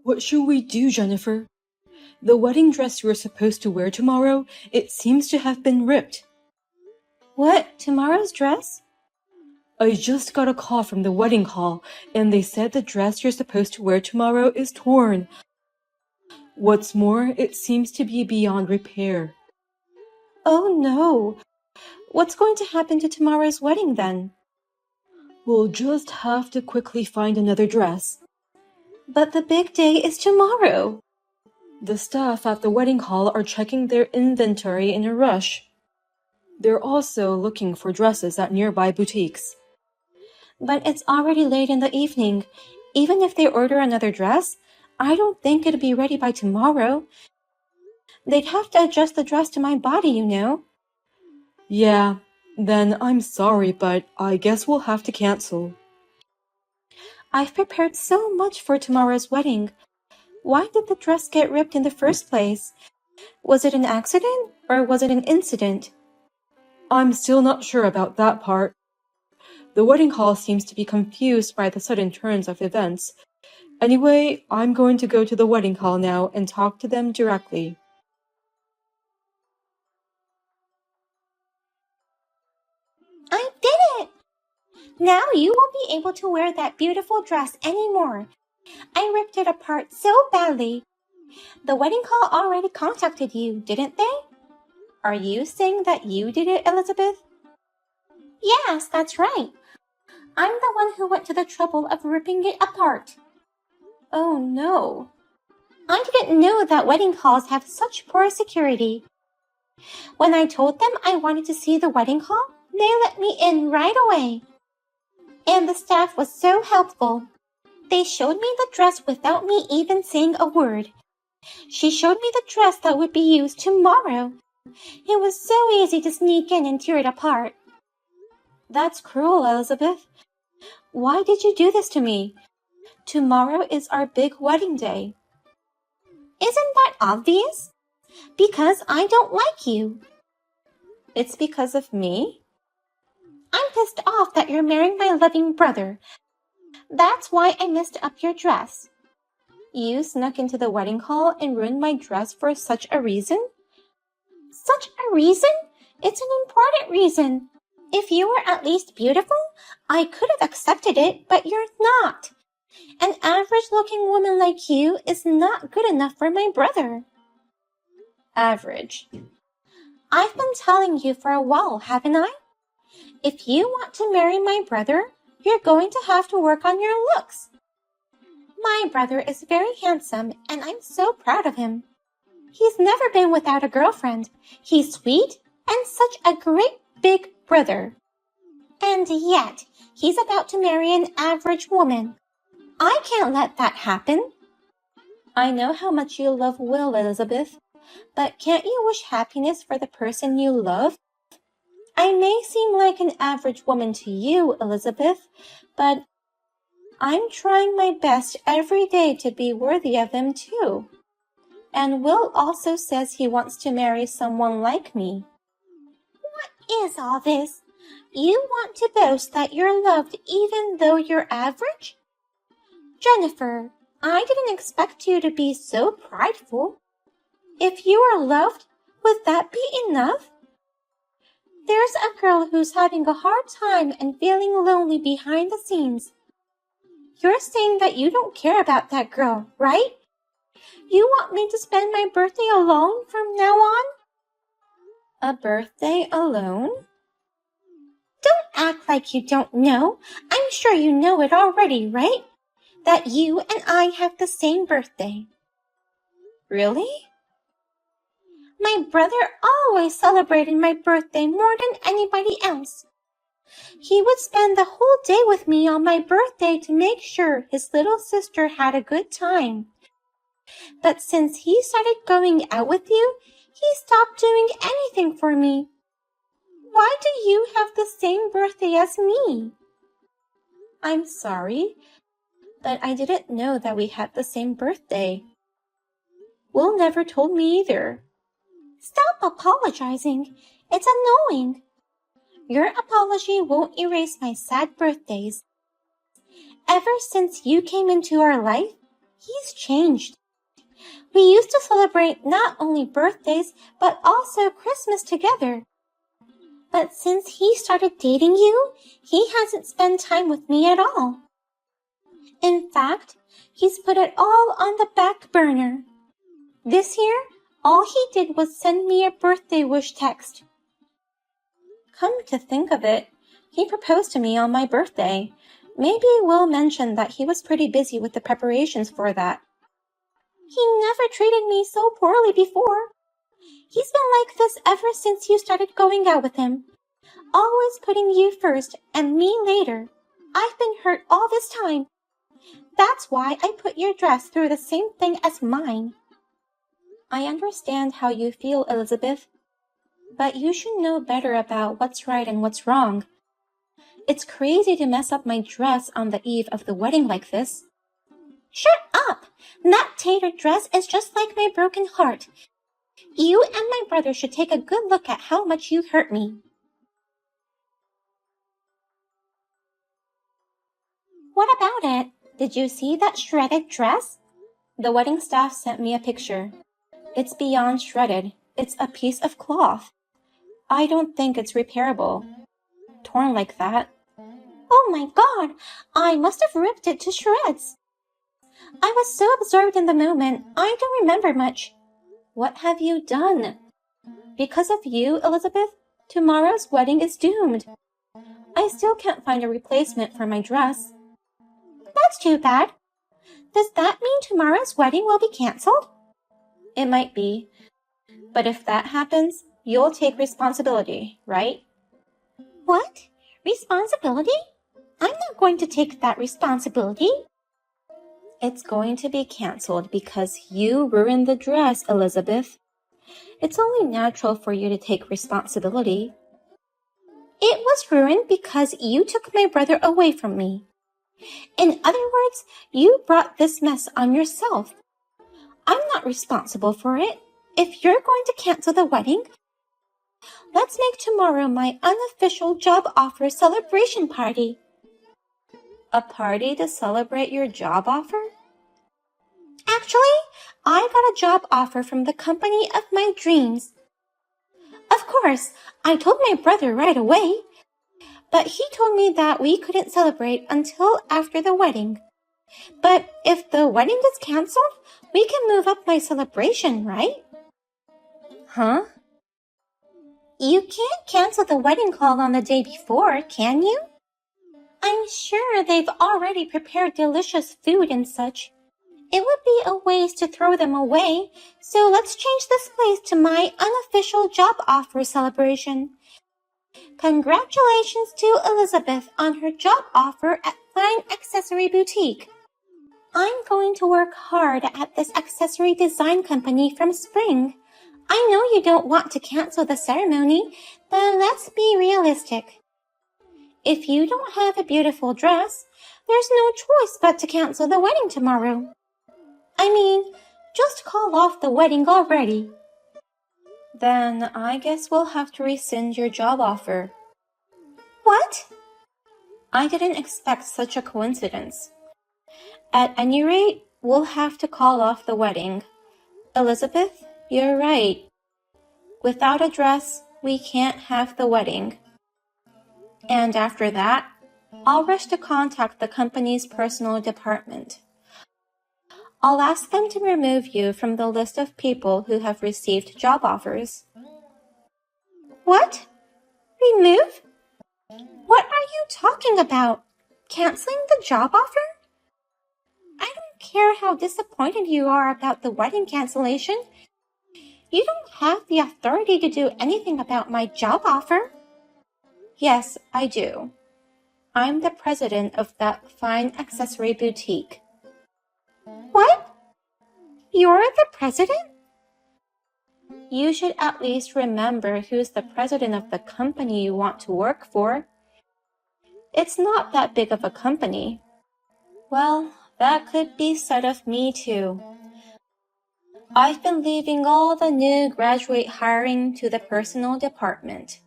What should we do, Jennifer? The wedding dress you are supposed to wear tomorrow, it seems to have been ripped. What? Tomorrow's dress? I just got a call from the wedding hall, and they said the dress you're supposed to wear tomorrow is torn. What's more, it seems to be beyond repair. Oh no! What's going to happen to tomorrow's wedding then? We'll just have to quickly find another dress. But the big day is tomorrow. The staff at the wedding hall are checking their inventory in a rush. They're also looking for dresses at nearby boutiques. But it's already late in the evening. Even if they order another dress, I don't think it'll be ready by tomorrow. They'd have to adjust the dress to my body, you know. Yeah, then I'm sorry, but I guess we'll have to cancel. I've prepared so much for tomorrow's wedding. Why did the dress get ripped in the first place? Was it an accident or was it an incident? I'm still not sure about that part. The wedding hall seems to be confused by the sudden turns of events. Anyway, I'm going to go to the wedding hall now and talk to them directly. I did it! Now you won't be able to wear that beautiful dress anymore. I ripped it apart so badly. The wedding hall already contacted you, didn't they? Are you saying that you did it, Elizabeth? Yes, that's right. I'm the one who went to the trouble of ripping it apart. Oh no. I didn't know that wedding halls have such poor security. When I told them I wanted to see the wedding hall, they let me in right away. And the staff was so helpful. They showed me the dress without me even saying a word. She showed me the dress that would be used tomorrow. It was so easy to sneak in and tear it apart. That's cruel, Elizabeth. Why did you do this to me? Tomorrow is our big wedding day. Isn't that obvious? Because I don't like you. It's because of me? I'm pissed off that you're marrying my loving brother. That's why I messed up your dress. You snuck into the wedding hall and ruined my dress for such a reason? Such a reason? It's an important reason. If you were at least beautiful, I could have accepted it, but you're not. An average-looking woman like you is not good enough for my brother. Average. I've been telling you for a while, haven't I? If you want to marry my brother, you're going to have to work on your looks. My brother is very handsome, and I'm so proud of him. He's never been without a girlfriend. He's sweet and such a great big brother. And yet, he's about to marry an average woman. I can't let that happen. I know how much you love Will, Elizabeth, but can't you wish happiness for the person you love? I may seem like an average woman to you, Elizabeth, but I'm trying my best every day to be worthy of them too. And Will also says he wants to marry someone like me. What is all this? You want to boast that you're loved even though you're average? Jennifer, I didn't expect you to be so prideful. If you are loved, would that be enough? There's a girl who's having a hard time and feeling lonely behind the scenes. You're saying that you don't care about that girl, right? You want me to spend my birthday alone from now on? A birthday alone? Don't act like you don't know. I'm sure you know it already, right? That you and I have the same birthday. Really? My brother always celebrated my birthday more than anybody else. He would spend the whole day with me on my birthday to make sure his little sister had a good time. But since he started going out with you, he stopped doing anything for me. Why do you have the same birthday as me? I'm sorry, but I didn't know that we had the same birthday. Will never told me either. Stop apologizing. It's annoying. Your apology won't erase my sad birthdays. Ever since you came into our life, He's changed. We used to celebrate not only birthdays, but also Christmas together. But since he started dating you, he hasn't spent time with me at all. In fact, he's put it all on the back burner. This year, all he did was send me a birthday wish text. Come to think of it, he proposed to me on my birthday. Maybe Will mentioned that he was pretty busy with the preparations for that. He never treated me so poorly before. He's been like this ever since you started going out with him. Always putting you first and me later. I've been hurt all this time. That's why I put your dress through the same thing as mine. I understand how you feel, Elizabeth, but you should know better about what's right and what's wrong. It's crazy to mess up my dress on the eve of the wedding like this. Shut up! That tater dress is just like my broken heart. You and my brother should take a good look at how much you hurt me. What about it? Did you see that shredded dress? The wedding staff sent me a picture. It's beyond shredded. It's a piece of cloth. I don't think it's repairable. Torn like that. Oh my God! I must have ripped it to shreds. I was so absorbed in the moment, I don't remember much. What have you done? Because of you, Elizabeth, tomorrow's wedding is doomed. I still can't find a replacement for my dress. That's too bad. Does that mean tomorrow's wedding will be canceled? It might be. But if that happens, you'll take responsibility, right? What? Responsibility? I'm not going to take that responsibility. It's going to be canceled because you ruined the dress, Elizabeth. It's only natural for you to take responsibility. It was ruined because you took my brother away from me. In other words, you brought this mess on yourself. I'm not responsible for it. If you're going to cancel the wedding, let's make tomorrow my unofficial job offer celebration party. A party to celebrate your job offer? Actually, I got a job offer from the company of my dreams. Of course, I told my brother right away, but he told me that we couldn't celebrate until after the wedding. But if the wedding is canceled, we can move up my celebration, right? Huh? You can't cancel the wedding call on the day before, can you? I'm sure they've already prepared delicious food and such. It would be a waste to throw them away, so let's change this place to my unofficial job offer celebration. Congratulations to Elizabeth on her job offer at Fine Accessory Boutique. I'm going to work hard at this accessory design company from spring. I know you don't want to cancel the ceremony, but let's be realistic. If you don't have a beautiful dress, there's no choice but to cancel the wedding tomorrow. I mean, just call off the wedding already. Then I guess we'll have to rescind your job offer. What? I didn't expect such a coincidence. At any rate, we'll have to call off the wedding. Elizabeth, you're right. Without a dress, we can't have the wedding. And after that, I'll rush to contact the company's personal department. I'll ask them to remove you from the list of people who have received job offers. What? Remove? What are you talking about? Canceling the job offer? I don't care how disappointed you are about the wedding cancellation. You don't have the authority to do anything about my job offer. Yes, I do. I'm the president of that Fine Accessory Boutique. What? You're the president? You should at least remember who's the president of the company you want to work for. It's not that big of a company. Well, that could be said of me too. I've been leaving all the new graduate hiring to the personal department.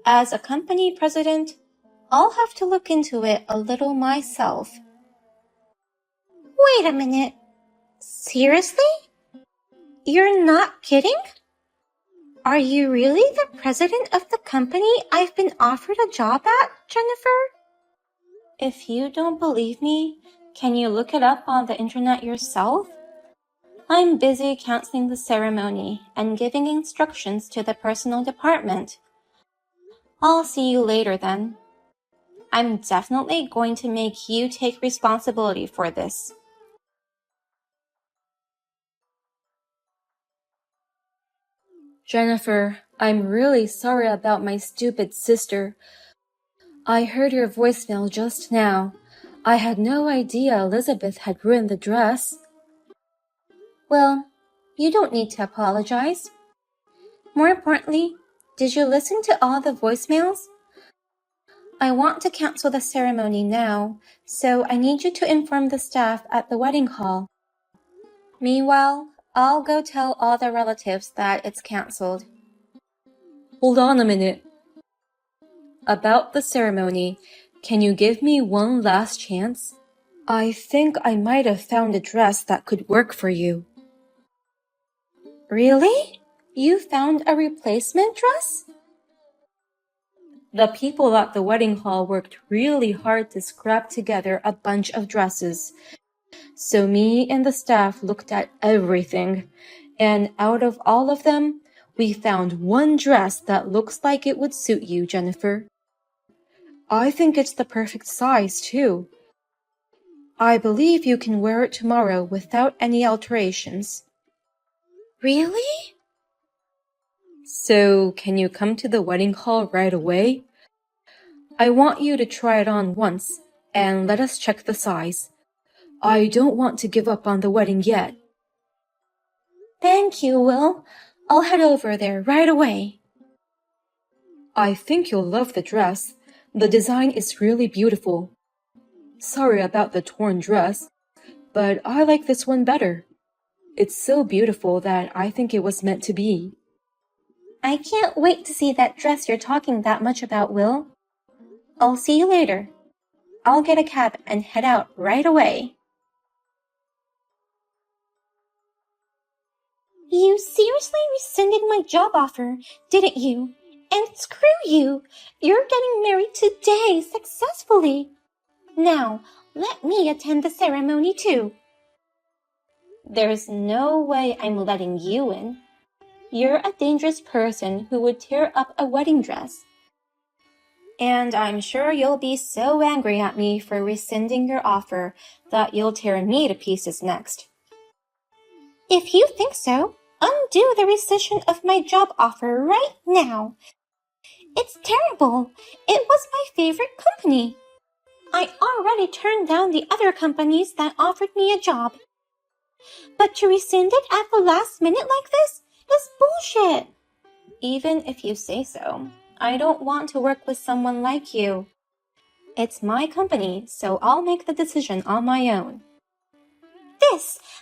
As a company president, I'll have to look into it a little myself. Wait a minute. Seriously? You're not kidding? Are you really the president of the company I've been offered a job at, Jennifer? If you don't believe me, can you look it up on the internet yourself? I'm busy canceling the ceremony and giving instructions to the personal department. I'll see you later then. I'm definitely going to make you take responsibility for this. Jennifer, I'm really sorry about my stupid sister. I heard your voicemail just now. I had no idea Elizabeth had ruined the dress. Well, you don't need to apologize. More importantly, did you listen to all the voicemails? I want to cancel the ceremony now, so I need you to inform the staff at the wedding hall. Meanwhile, I'll go tell all the relatives that it's canceled. Hold on a minute. About the ceremony, can you give me one last chance? I think I might have found a dress that could work for you. Really? You found a replacement dress? The people at the wedding hall worked really hard to scrap together a bunch of dresses. So me and the staff looked at everything, and out of all of them, we found one dress that looks like it would suit you, Jennifer. I think it's the perfect size, too. I believe you can wear it tomorrow without any alterations. Really? So, can you come to the wedding hall right away? I want you to try it on once, and let us check the size. I don't want to give up on the wedding yet. Thank you, Will. I'll head over there right away. I think you'll love the dress. The design is really beautiful. Sorry about the torn dress, but I like this one better. It's so beautiful that I think it was meant to be. I can't wait to see that dress you're talking that much about, Will. I'll see you later. I'll get a cab and head out right away. You seriously rescinded my job offer, didn't you? And screw you! You're getting married today successfully. Now, let me attend the ceremony too. There's no way I'm letting you in. You're a dangerous person who would tear up a wedding dress. And I'm sure you'll be so angry at me for rescinding your offer that you'll tear me to pieces next. If you think so, undo the rescission of my job offer right now. It's terrible. It was my favorite company. I already turned down the other companies that offered me a job. But to rescind it at the last minute like this is bullshit. Even if you say so, I don't want to work with someone like you. It's my company, so I'll make the decision on my own.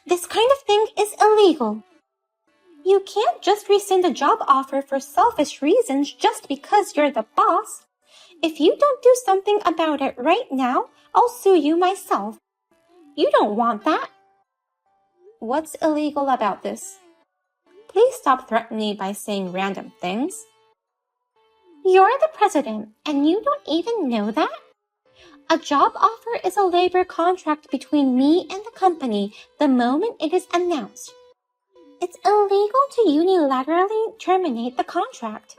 This kind of thing is illegal. You can't just rescind a job offer for selfish reasons just because you're the boss. If you don't do something about it right now, I'll sue you myself. You don't want that. What's illegal about this? Please stop threatening me by saying random things. You're the president, and you don't even know that? A job offer is a labor contract between me and the company the moment it is announced. It's illegal to unilaterally terminate the contract.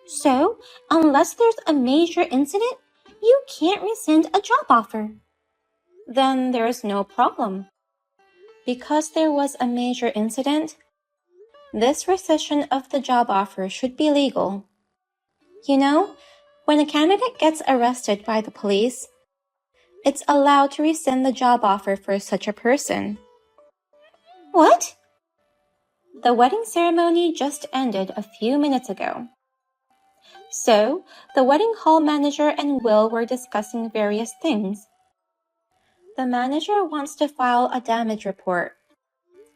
So, unless there's a major incident, you can't rescind a job offer. Then there's no problem. Because there was a major incident, this rescission of the job offer should be legal. You know, when a candidate gets arrested by the police, it's allowed to rescind the job offer for such a person. What? The wedding ceremony just ended a few minutes ago. So, the wedding hall manager and Will were discussing various things. The manager wants to file a damage report,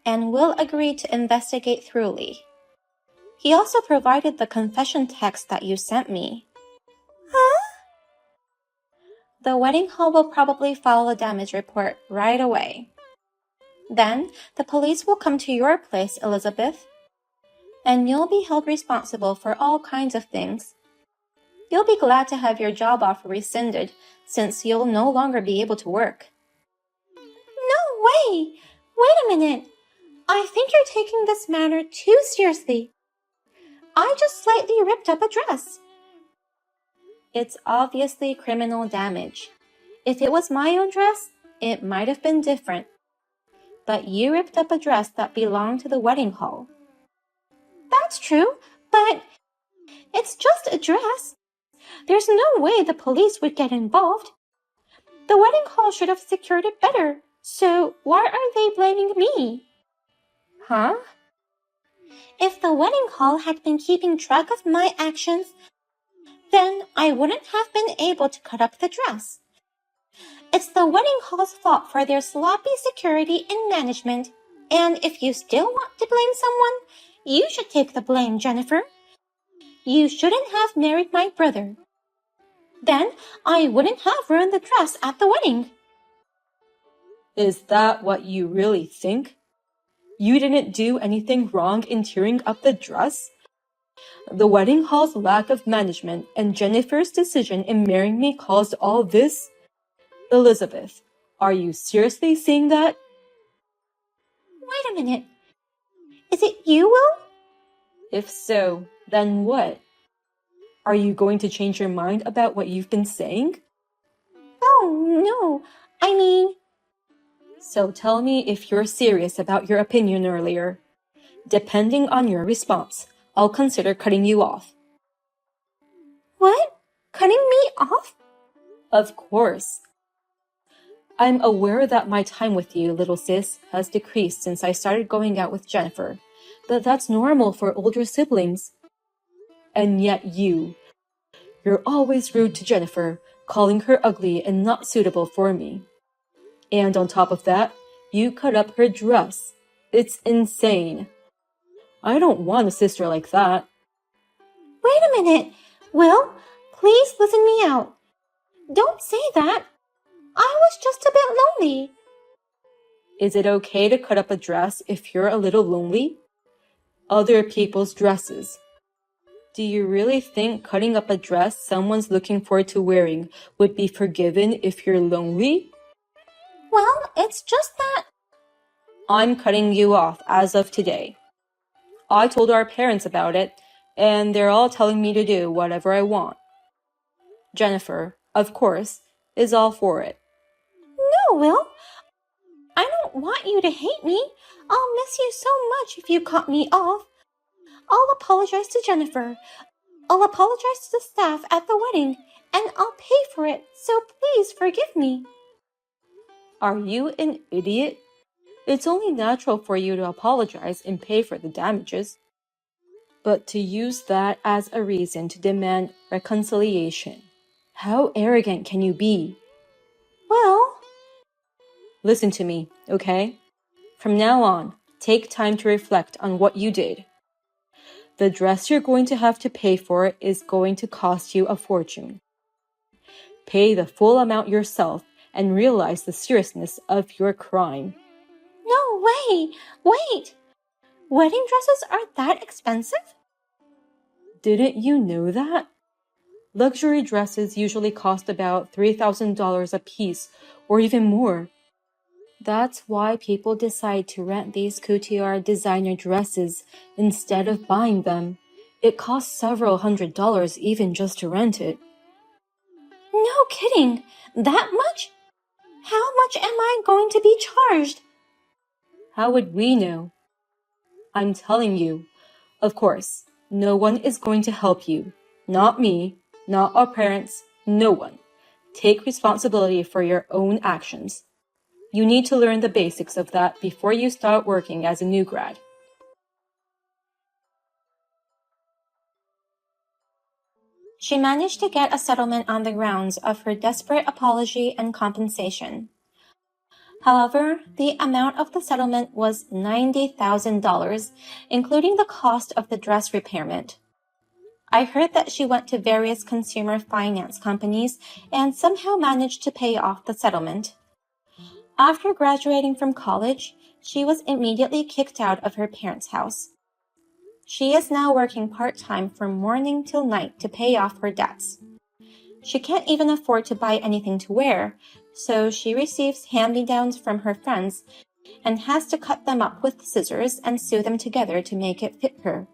and Will agreed to investigate thoroughly. He also provided the confession text that you sent me. Huh? The wedding hall will probably file a damage report right away. Then the police will come to your place, Elizabeth, and you'll be held responsible for all kinds of things. You'll be glad to have your job offer rescinded, since you'll no longer be able to work. No way! Wait a minute! I think you're taking this matter too seriously. I just slightly ripped up a dress. It's obviously criminal damage. If it was my own dress, it might have been different. But you ripped up a dress that belonged to the wedding hall. That's true, but it's just a dress. There's no way the police would get involved. The wedding hall should have secured it better, so why are they blaming me? Huh? If the wedding hall had been keeping track of my actions, then I wouldn't have been able to cut up the dress. It's the wedding hall's fault for their sloppy security and management, and if you still want to blame someone, you should take the blame, Jennifer. You shouldn't have married my brother. Then I wouldn't have ruined the dress at the wedding. Is that what you really think? You didn't do anything wrong in tearing up the dress? The wedding hall's lack of management and Jennifer's decision in marrying me caused all this? Elizabeth, are you seriously saying that? Wait a minute. Is it you, Will? If so, then what? Are you going to change your mind about what you've been saying? Oh, no. I mean... So tell me if you're serious about your opinion earlier. Depending on your response, I'll consider cutting you off. What? Cutting me off? Of course. I'm aware that my time with you, little sis, has decreased since I started going out with Jennifer, but that's normal for older siblings. And yet you're always rude to Jennifer, calling her ugly and not suitable for me. And on top of that, you cut up her dress. It's insane. I don't want a sister like that. Wait a minute. Will, please listen me out. Don't say that. I was just a bit lonely. Is it okay to cut up a dress if you're a little lonely? Other people's dresses. Do you really think cutting up a dress someone's looking forward to wearing would be forgiven if you're lonely? Well, it's just that... I'm cutting you off as of today. I told our parents about it, and they're all telling me to do whatever I want. Jennifer, of course, is all for it. No, Will. I don't want you to hate me. I'll miss you so much if you cut me off. I'll apologize to Jennifer. I'll apologize to the staff at the wedding, and I'll pay for it, so please forgive me. Are you an idiot? It's only natural for you to apologize and pay for the damages. But to use that as a reason to demand reconciliation, how arrogant can you be? Well... Listen to me, okay? From now on, take time to reflect on what you did. The dress you're going to have to pay for is going to cost you a fortune. Pay the full amount yourself and realize the seriousness of your crime. No way! Wait! Wedding dresses are that expensive? Didn't you know that? Luxury dresses usually cost about $3,000 a piece, or even more. That's why people decide to rent these couture designer dresses instead of buying them. It costs several $100s even just to rent it. No kidding! That much? How much am I going to be charged? How would we know? I'm telling you. Of course, no one is going to help you. Not me, not our parents, no one. Take responsibility for your own actions. You need to learn the basics of that before you start working as a new grad. She managed to get a settlement on the grounds of her desperate apology and compensation. However, the amount of the settlement was $90,000, including the cost of the dress repairment. I heard that she went to various consumer finance companies and somehow managed to pay off the settlement. After graduating from college, She was immediately kicked out of her parents' house. She is now working part-time from morning till night to pay off her debts. She can't even afford to buy anything to wear, so she receives hand-me-downs from her friends and has to cut them up with scissors and sew them together to make it fit her.